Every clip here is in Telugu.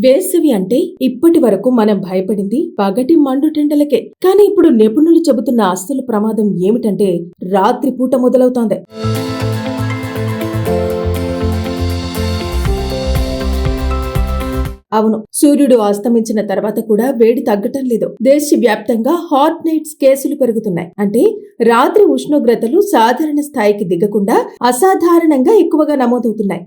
వేసవి అంటే ఇప్పటి వరకు మనం భయపడింది పగటి మండుటెండలకే. కానీ ఇప్పుడు నిపుణులు చెబుతున్న అస్సలు ప్రమాదం ఏమిటంటే రాత్రిపూట మొదలవుతోంది. అవును, సూర్యుడు అస్తమించిన తర్వాత కూడా వేడి తగ్గటం లేదు. దేశవ్యాప్తంగా హాట్ నైట్స్ కేసులు పెరుగుతున్నాయి. అంటే రాత్రి ఉష్ణోగ్రతలు సాధారణ స్థాయికి దిగకుండా అసాధారణంగా ఎక్కువగా నమోదవుతున్నాయి.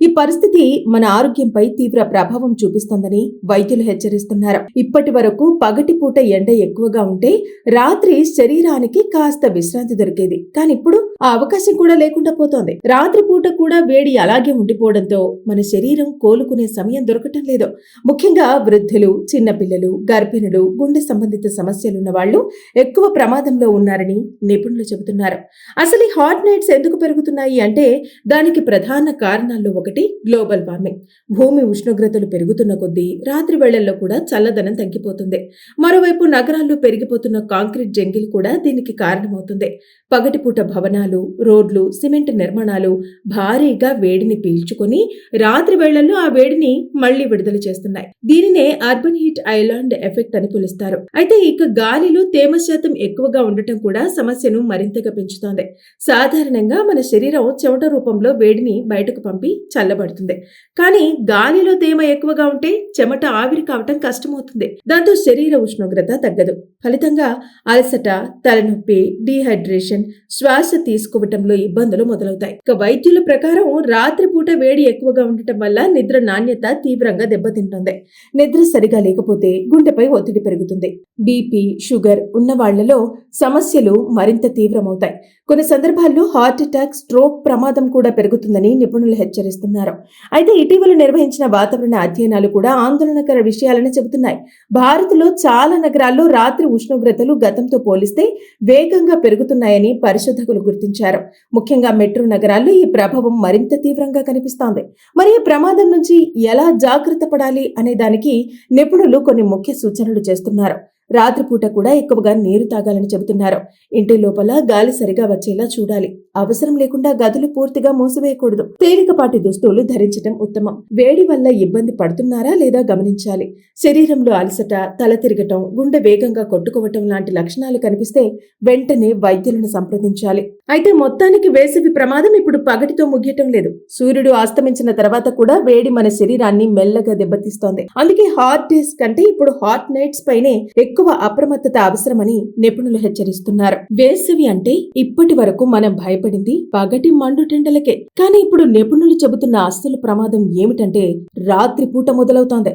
ఈ పరిస్థితి మన ఆరోగ్యంపై తీవ్ర ప్రభావం చూపిస్తోందని వైద్యులు హెచ్చరిస్తున్నారు. ఇప్పటి వరకు పగటిపూట ఎండ ఎక్కువగా ఉంటే రాత్రి శరీరానికి కాస్త విశ్రాంతి దొరికేది. కానీ ఇప్పుడు ఆ అవకాశం కూడా లేకుండా పోతోంది. రాత్రిపూట కూడా వేడి అలాగే ఉండిపోవడంతో మన శరీరం కోలుకునే సమయం దొరకటం లేదు. ముఖ్యంగా వృద్ధులు, చిన్నపిల్లలు, గర్భిణులు, గుండె సంబంధిత సమస్యలున్న వాళ్ళు ఎక్కువ ప్రమాదంలో ఉన్నారని నిపుణులు చెబుతున్నారు. అసలు ఈ హాట్ నైట్స్ ఎందుకు పెరుగుతున్నాయి అంటే దానికి ప్రధాన కారణాల్లో ఒకటి గ్లోబల్ వార్మింగ్. భూమి ఉష్ణోగ్రతలు పెరుగుతున్న కొద్దీ రాత్రి వేళల్లో కూడా చల్లదనం తగ్గిపోతుంది. మరోవైపు నగరాల్లో పెరిగిపోతున్న కాంక్రీట్ జంగిల్ కూడా దీనికి కారణమవుతుంది. పగటిపూట భవనాలు, రోడ్లు, సిమెంట్ నిర్మాణాలు భారీగా వేడిని పీల్చుకొని రాత్రి వేళల్లో ఆ వేడిని మళ్లీ విడుదల చేస్తున్నాయి. దీనినే అర్బన్ హీట్ ఐలాండ్ ఎఫెక్ట్ అని పిలుస్తారు. అయితే ఇక గాలిలో తేమ శాతం ఎక్కువగా ఉండటం కూడా సమస్యను మరింతగా పెంచుతోంది. సాధారణంగా మన శరీరం చెమట రూపంలో వేడిని బయటకు పంపి చల్లబడుతుంది. కానీ గాలిలో తేమ ఎక్కువగా ఉంటే చెమట ఆవిరి కావటం కష్టమవుతుంది. దాంతో శరీర ఉష్ణోగ్రత తగ్గదు. ఫలితంగా అలసట, తలనొప్పి, డీహైడ్రేషన్, శ్వాస తీసుకోవటంలో ఇబ్బందులు మొదలవుతాయి. ఇక వైద్యుల ప్రకారం రాత్రిపూట వేడి ఎక్కువగా ఉండటం వల్ల నిద్ర నాణ్యత తీవ్రంగా దెబ్బతింటుంది. నిద్ర సరిగా లేకపోతే గుండెపై ఒత్తిడి పెరుగుతుంది. బీపీ, షుగర్ ఉన్న వాళ్లలో సమస్యలు మరింత తీవ్రమవుతాయి. కొన్ని సందర్భాల్లో హార్ట్ అటాక్, స్ట్రోక్ ప్రమాదం కూడా పెరుగుతుందని నిపుణులు హెచ్చరిస్తున్నారు. అయితే ఇటీవల నిర్వహించిన వాతావరణ అధ్యయనాలు కూడా ఆందోళనకర విషయాలని చెబుతున్నాయి. భారత్లో చాలా నగరాల్లో రాత్రి ఉష్ణోగ్రతలు గతంతో పోలిస్తే వేగంగా పెరుగుతున్నాయని పరిశోధకులు గుర్తించారు. ముఖ్యంగా మెట్రో నగరాల్లో ఈ ప్రభావం మరింత తీవ్రంగా కనిపిస్తోంది. మరి ఈ ప్రమాదం నుంచి ఎలా జాగ్రత్త పడాలి అనే దానికి నిపుణులు కొన్ని ముఖ్య సూచనలు చేస్తున్నారు. రాత్రిపూట కూడా ఎక్కువగా నీరు తాగాలని చెబుతున్నారు. ఇంటి లోపల గాలి సరిగా వచ్చేలా చూడాలి. అవసరం లేకుండా గదులు పూర్తిగా మూసివేయకూడదు. తేలికపాటి దుస్తులు ధరించడం ఉత్తమం. వేడి వల్ల ఇబ్బంది పడుతున్నారా లేదా గమనించాలి. శరీరంలో అలసట, తల తిరగటం, గుండె వేగంగా కొట్టుకోవటం లాంటి లక్షణాలు కనిపిస్తే వెంటనే వైద్యులను సంప్రదించాలి. అయితే మొత్తానికి వేసవి ప్రమాదం ఇప్పుడు పగటితో ముగియటం లేదు. సూర్యుడు అస్తమించిన తర్వాత కూడా వేడి మన శరీరాన్ని మెల్లగా దెబ్బతీస్తోంది. అందుకే హాట్ డేస్ కంటే ఇప్పుడు హాట్ నైట్స్ పైనే ఎక్కువ అప్రమత్తత అవసరమని నిపుణులు హెచ్చరిస్తున్నారు. వేసవి అంటే ఇప్పటి వరకు మనం భయపడింది పగటి మండుటెండలకే. కానీ ఇప్పుడు నిపుణులు చెబుతున్న అస్సలు ప్రమాదం ఏమిటంటే రాత్రిపూట మొదలవుతోంది.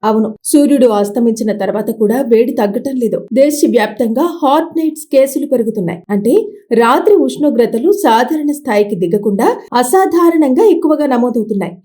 అవును, సూర్యుడు అస్తమించిన తర్వాత కూడా వేడి తగ్గటం లేదు. దేశవ్యాప్తంగా హాట్ నైట్స్ కేసులు పెరుగుతున్నాయి. అంటే రాత్రి ఉష్ణోగ్రతలు సాధారణ స్థాయికి దిగకుండా అసాధారణంగా ఎక్కువగా నమోదవుతున్నాయి.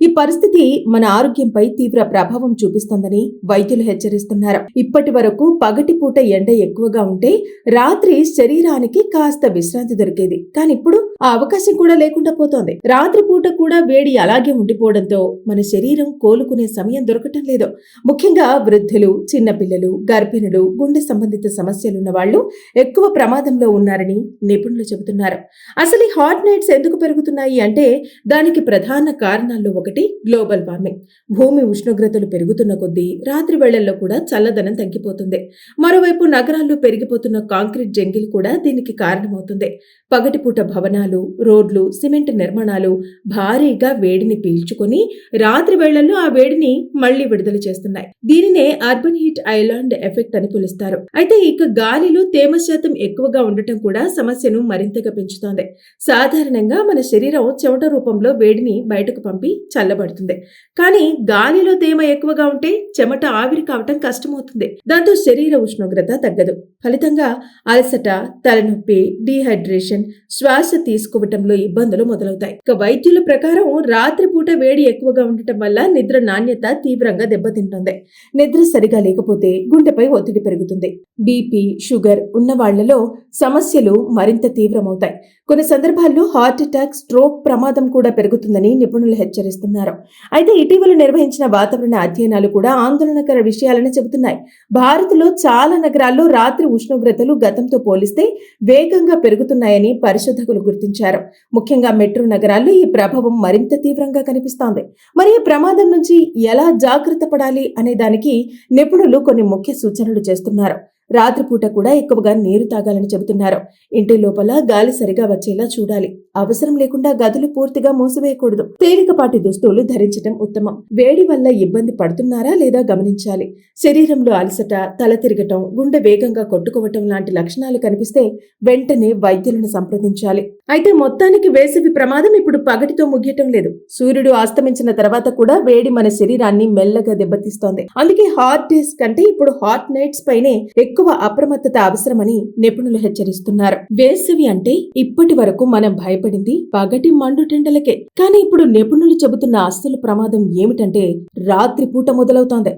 ఈ పరిస్థితి మన ఆరోగ్యంపై తీవ్ర ప్రభావం చూపిస్తోందని వైద్యులు హెచ్చరిస్తున్నారు. ఇప్పటి వరకు పగటిపూట ఎండ ఎక్కువగా ఉంటే రాత్రి శరీరానికి కాస్త విశ్రాంతి దొరికేది. కానీ ఇప్పుడు ఆ అవకాశం కూడా లేకుండా పోతోంది. రాత్రిపూట కూడా వేడి అలాగే ఉండిపోవడంతో మన శరీరం కోలుకునే సమయం దొరకటం లేదు. ముఖ్యంగా వృద్ధులు, చిన్నపిల్లలు, గర్భిణులు, గుండె సంబంధిత సమస్యలున్న వాళ్ళు ఎక్కువ ప్రమాదంలో ఉన్నారని నిపుణులు చెబుతున్నారు. అసలు ఈ హాట్ నైట్స్ ఎందుకు పెరుగుతున్నాయి అంటే దానికి ప్రధాన కారణాల్లో ఒకటి గ్లోబల్ వార్మింగ్. భూమి ఉష్ణోగ్రతలు పెరుగుతున్న కొద్దీ రాత్రి వేళల్లో కూడా చల్లదనం తగ్గిపోతుంది. మరోవైపు నగరాల్లో పెరిగిపోతున్న కాంక్రీట్ జంగిల్ కూడా దీనికి కారణమవుతుంది. పగటిపూట భవనాలు, రోడ్లు, సిమెంట్ నిర్మాణాలు భారీగా వేడిని పీల్చుకొని రాత్రి వేళల్లో ఆ వేడిని మళ్లీ విడుదల చేస్తున్నాయి. దీనినే అర్బన్ హీట్ ఐలాండ్ ఎఫెక్ట్ అని పిలుస్తారు. అయితే ఇక గాలిలో తేమ శాతం ఎక్కువగా ఉండటం కూడా సమస్యను మరింతగా పెంచుతోంది. సాధారణంగా మన శరీరం చెమట రూపంలో వేడిని బయటకు పంపి చల్లబడుతుంది. కానీ గాలిలో తేమ ఎక్కువగా ఉంటే చెమట ఆవిరి కావటం కష్టమవుతుంది. దాంతో శరీర ఉష్ణోగ్రత తగ్గదు. ఫలితంగా అలసట, తలనొప్పి, డీహైడ్రేషన్, శ్వాస తీసుకోవటంలో ఇబ్బందులు మొదలవుతాయి. ఇక వైద్యుల ప్రకారం రాత్రిపూట వేడి ఎక్కువగా ఉండటం వల్ల నిద్ర నాణ్యత తీవ్రంగా దెబ్బతింటుంది. నిద్ర సరిగా లేకపోతే గుండెపై ఒత్తిడి పెరుగుతుంది. బీపీ, షుగర్ ఉన్న వాళ్లలో సమస్యలు మరింత తీవ్రమవుతాయి. కొన్ని సందర్భాల్లో హార్ట్ అటాక్, స్ట్రోక్ ప్రమాదం కూడా పెరుగుతుందని నిపుణులు హెచ్చరిస్తున్నారు. అయితే ఇటీవల నిర్వహించిన వాతావరణ అధ్యయనాలు కూడా ఆందోళనకర విషయాలని చెబుతున్నాయి. భారత్లో చాలా నగరాల్లో రాత్రి ఉష్ణోగ్రతలు గతంతో పోలిస్తే వేగంగా పెరుగుతున్నాయని పరిశోధకులు గుర్తించారు. ముఖ్యంగా మెట్రో నగరాల్లో ఈ ప్రభావం మరింత తీవ్రంగా కనిపిస్తోంది. మరి ఈ ప్రమాదం నుంచి ఎలా జాగ్రత్త పడాలి అనే దానికి నిపుణులు కొన్ని ముఖ్య సూచనలు చేస్తున్నారు. రాత్రిపూట కూడా ఎక్కువగా నీరు తాగాలని చెబుతున్నారు. ఇంటి లోపల గాలి సరిగా వచ్చేలా చూడాలి. అవసరం లేకుండా గదులు పూర్తిగా మూసివేయకూడదు. తేలికపాటి దుస్తులు ధరించడం ఉత్తమం. వేడి వల్ల ఇబ్బంది పడుతున్నారా లేదా గమనించాలి. శరీరంలో అలసట, తల తిరగటం, గుండె వేగంగా కొట్టుకోవటం లాంటి లక్షణాలు కనిపిస్తే వెంటనే వైద్యులను సంప్రదించాలి. అయితే మొత్తానికి వేసవి ప్రమాదం ఇప్పుడు పగటితో ముగియటం లేదు. సూర్యుడు అస్తమించిన తర్వాత కూడా వేడి మన శరీరాన్ని మెల్లగా దెబ్బతీస్తోంది. అందుకే హాట్ డేస్ కంటే ఇప్పుడు హాట్ నైట్స్ పైనే ఎక్కువ అప్రమత్తత అవసరమని నిపుణులు హెచ్చరిస్తున్నారు. వేసవి అంటే ఇప్పటి వరకు మనం భయపడింది పగటి మండుటెండలకే. కానీ ఇప్పుడు నిపుణులు చెబుతున్న అసలు ప్రమాదం ఏమిటంటే రాత్రిపూట మొదలవుతోంది.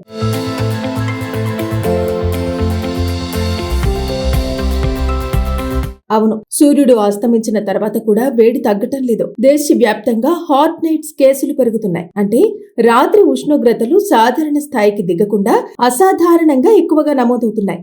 అవును, సూర్యుడు అస్తమించిన తర్వాత కూడా వేడి తగ్గటం లేదు. దేశవ్యాప్తంగా హాట్ నైట్స్ కేసులు పెరుగుతున్నాయి. అంటే రాత్రి ఉష్ణోగ్రతలు సాధారణ స్థాయికి దిగకుండా అసాధారణంగా ఎక్కువగా నమోదవుతున్నాయి.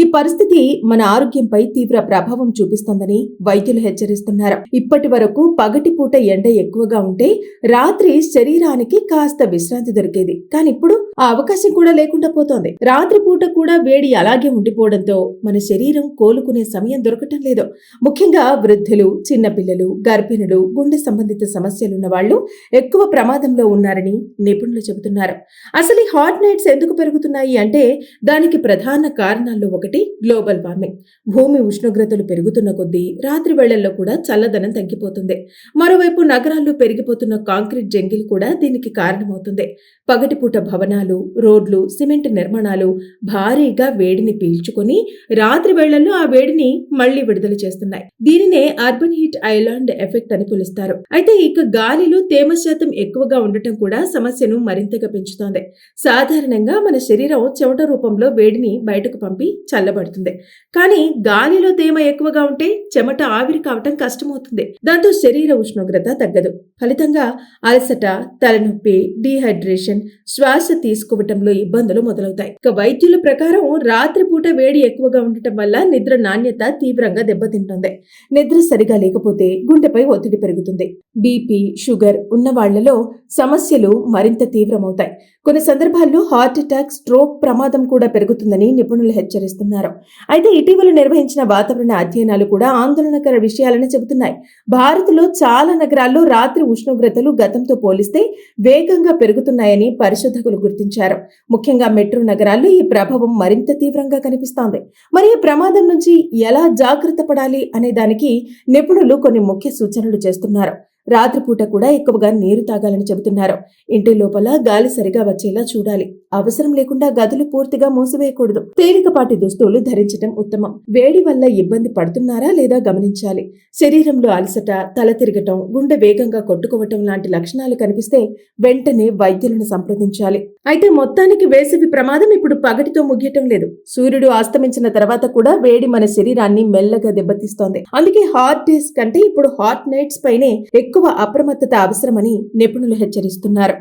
ఈ పరిస్థితి మన ఆరోగ్యంపై తీవ్ర ప్రభావం చూపిస్తోందని వైద్యులు హెచ్చరిస్తున్నారు. ఇప్పటి వరకు పగటిపూట ఎండ ఎక్కువగా ఉంటే రాత్రి శరీరానికి కాస్త విశ్రాంతి దొరికేది. కానీ ఇప్పుడు ఆ అవకాశం కూడా లేకుండా పోతోంది. రాత్రిపూట కూడా వేడి అలాగే ఉండిపోవడంతో మన శరీరం కోలుకునే సమయం దొరకటం లేదు. ముఖ్యంగా వృద్ధులు, చిన్నపిల్లలు, గర్భిణులు, గుండె సంబంధిత సమస్యలున్న వాళ్లు ఎక్కువ ప్రమాదంలో ఉన్నారని నిపుణులు చెబుతున్నారు. అసలు ఈ హాట్ నైట్స్ ఎందుకు పెరుగుతున్నాయి అంటే దానికి ప్రధాన కారణాల్లో ఒకటి గ్లోబల్ వార్మింగ్. భూమి ఉష్ణోగ్రతలు పెరుగుతున్న కొద్దీ రాత్రి వేళల్లో కూడా చల్లదనం తగ్గిపోతుంది. మరోవైపు నగరాల్లో పెరిగిపోతున్న కాంక్రీట్ జంగిల్ కూడా దీనికి కారణమవుతుంది. పగటిపూట భవనాలు, రోడ్లు, సిమెంట్ నిర్మాణాలు భారీగా వేడిని పీల్చుకొని రాత్రి వేళల్లో ఆ వేడిని మళ్లీ విడుదల చేస్తున్నాయి. దీనినే అర్బన్ హీట్ ఐలాండ్ ఎఫెక్ట్ అని పిలుస్తారు. అయితే ఇక గాలిలో తేమ శాతం ఎక్కువగా ఉండటం కూడా సమస్యను మరింతగా పెంచుతోంది. సాధారణంగా మన శరీరం చెమట రూపంలో వేడిని బయటకు పంపి చల్లబడుతుంది. కానీ గాలిలో తేమ ఎక్కువగా ఉంటే చెమట ఆవిరి కావటం కష్టమవుతుంది. దాంతో శరీర ఉష్ణోగ్రత తగ్గదు. ఫలితంగా అలసట, తలనొప్పి, డీహైడ్రేషన్, శ్వాస తీసుకోవటంలో ఇబ్బందులు మొదలవుతాయి. ఇక వైద్యుల ప్రకారం రాత్రిపూట వేడి ఎక్కువగా ఉండటం వల్ల నిద్ర నాణ్యత తీవ్రంగా దెబ్బతింటుంది. నిద్ర సరిగా లేకపోతే గుండెపై ఒత్తిడి పెరుగుతుంది. బీపీ, షుగర్ ఉన్న వాళ్లలో సమస్యలు మరింత తీవ్రమవుతాయి. కొన్ని సందర్భాల్లో హార్ట్ అటాక్, స్ట్రోక్ ప్రమాదం కూడా పెరుగుతుందని నిపుణులు హెచ్చరిస్తున్నారు. అయితే ఇటీవల నిర్వహించిన వాతావరణ అధ్యయనాలు కూడా ఆందోళనకర విషయాలని చెబుతున్నాయి. భారత్లో చాలా నగరాల్లో రాత్రి ఉష్ణోగ్రతలు గతంతో పోలిస్తే వేగంగా పెరుగుతున్నాయని పరిశోధకులు గుర్తించారు. ముఖ్యంగా మెట్రో నగరాల్లో ఈ ప్రభావం మరింత తీవ్రంగా కనిపిస్తోంది. మరి ఈ ప్రమాదం నుంచి ఎలా జాగ్రత్త పడాలి అనే దానికి నిపుణులు కొన్ని ముఖ్య సూచనలు చేస్తున్నారు. రాత్రిపూట కూడా ఎక్కువగా నీరు తాగాలని చెబుతున్నారు. ఇంటి లోపల గాలి సరిగా వచ్చేలా చూడాలి. అవసరం లేకుండా గదులు పూర్తిగా మూసివేయకూడదు. తేలికపాటి దుస్తులు ధరించడం ఉత్తమం. వేడి వల్ల ఇబ్బంది పడుతున్నారా లేదా గమనించాలి. శరీరంలో అలసట, తల తిరగటం, గుండె వేగంగా కొట్టుకోవటం లాంటి లక్షణాలు కనిపిస్తే వెంటనే వైద్యులను సంప్రదించాలి. అయితే మొత్తానికి వేసవి ప్రమాదం ఇప్పుడు పగటితో ముగియటం లేదు. సూర్యుడు అస్తమించిన తర్వాత కూడా వేడి మన శరీరాన్ని మెల్లగా దెబ్బతీస్తోంది. అందుకే హాట్ డేస్ కంటే ఇప్పుడు హాట్ నైట్స్ పైనే ఎక్కువ అప్రమత్తత అవసరమని నిపుణులు హెచ్చరిస్తున్నారు.